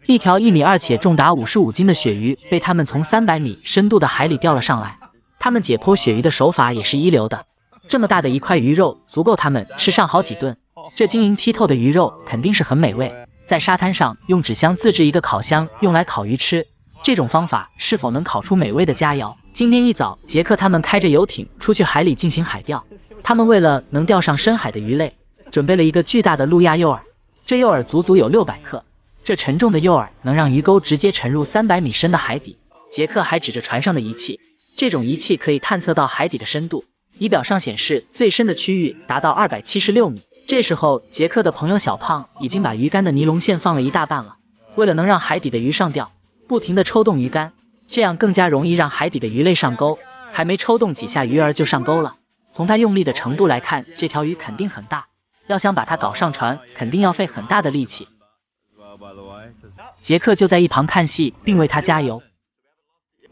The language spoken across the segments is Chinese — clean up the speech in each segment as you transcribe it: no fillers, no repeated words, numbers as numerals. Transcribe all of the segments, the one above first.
一条1.2米且重达55斤的鳕鱼被他们从300米深度的海里钓了上来。他们解剖鳕鱼的手法也是一流的，这么大的一块鱼肉足够他们吃上好几顿。这晶莹剔透的鱼肉肯定是很美味。在沙滩上用纸箱自制一个烤箱，用来烤鱼吃。这种方法是否能烤出美味的佳肴？今天一早，杰克他们开着游艇出去海里进行海钓。他们为了能钓上深海的鱼类，准备了一个巨大的路亚诱饵。这诱饵足足有600克。这沉重的诱饵能让鱼钩直接沉入300米深的海底。杰克还指着船上的仪器，这种仪器可以探测到海底的深度。仪表上显示最深的区域达到276米。这时候，杰克的朋友小胖已经把鱼竿的尼龙线放了一大半了。为了能让海底的鱼上钓，不停地抽动鱼竿，这样更加容易让海底的鱼类上钩。还没抽动几下，鱼儿就上钩了。从他用力的程度来看，这条鱼肯定很大，要想把它搞上船，肯定要费很大的力气。杰克就在一旁看戏，并为他加油。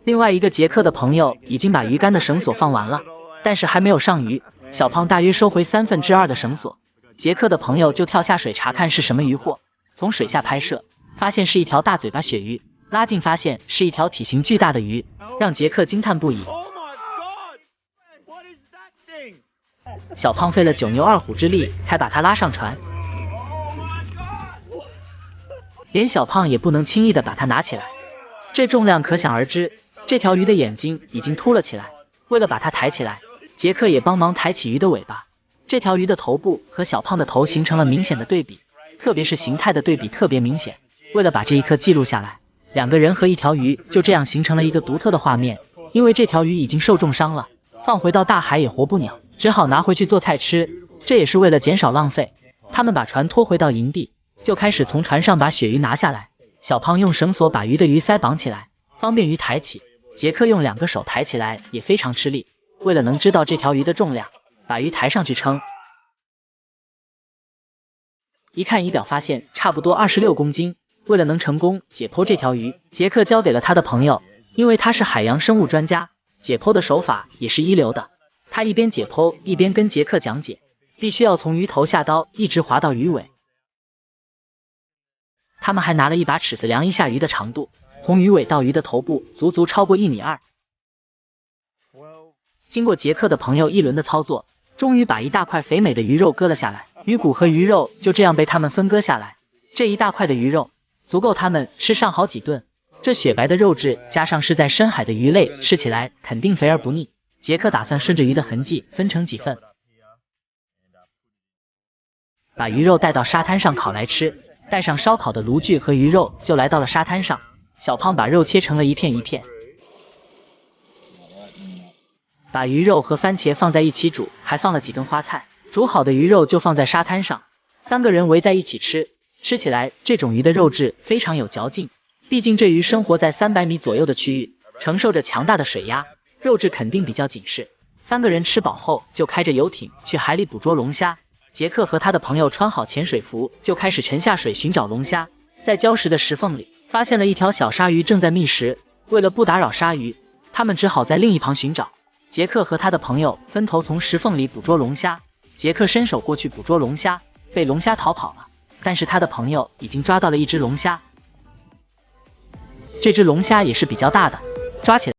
另外一个杰克的朋友已经把鱼竿的绳索放完了，但是还没有上鱼。小胖大约收回2/3的绳索，杰克的朋友就跳下水查看是什么鱼货。从水下拍摄，发现是一条大嘴巴鳕鱼，拉近发现是一条体型巨大的鱼，让杰克惊叹不已。小胖费了9牛2虎之力才把它拉上船，连小胖也不能轻易的把它拿起来，这重量可想而知。这条鱼的眼睛已经凸了起来，为了把它抬起来，杰克也帮忙抬起鱼的尾巴。这条鱼的头部和小胖的头形成了明显的对比，特别是形态的对比特别明显。为了把这一刻记录下来，2个人和一条鱼就这样形成了一个独特的画面。因为这条鱼已经受重伤了，放回到大海也活不了，只好拿回去做菜吃，这也是为了减少浪费。他们把船拖回到营地，就开始从船上把鳕鱼拿下来。小胖用绳索把鱼的鱼鳃绑起来，方便鱼抬起。杰克用2个手抬起来也非常吃力，为了能知道这条鱼的重量，把鱼抬上去称。一看仪表发现差不多26公斤。为了能成功解剖这条鱼，杰克交给了他的朋友，因为他是海洋生物专家，解剖的手法也是一流的。他一边解剖一边跟杰克讲解，必须要从鱼头下刀一直划到鱼尾。他们还拿了一把尺子量一下鱼的长度，从鱼尾到鱼的头部足足超过1.2米。经过杰克的朋友一轮的操作，终于把一大块肥美的鱼肉割了下来。鱼骨和鱼肉就这样被他们分割下来，这一大块的鱼肉足够他们吃上好几顿。这雪白的肉质加上是在深海的鱼类，吃起来肯定肥而不腻。杰克打算顺着鱼的痕迹分成几份，把鱼肉带到沙滩上烤来吃。带上烧烤的炉具和鱼肉，就来到了沙滩上。小胖把肉切成了一片一片，把鱼肉和番茄放在一起煮，还放了几根花菜。煮好的鱼肉就放在沙滩上，3个人围在一起吃。吃起来这种鱼的肉质非常有嚼劲，毕竟这鱼生活在300米左右的区域，承受着强大的水压，肉质肯定比较紧实。3个人吃饱后就开着游艇去海里捕捉龙虾。杰克和他的朋友穿好潜水服，就开始沉下水寻找龙虾。在礁石的石缝里发现了一条小鲨鱼正在觅食，为了不打扰鲨鱼，他们只好在另一旁寻找。杰克和他的朋友分头从石缝里捕捉龙虾。杰克伸手过去捕捉龙虾，被龙虾逃跑了，但是他的朋友已经抓到了一只龙虾。这只龙虾也是比较大的，抓起来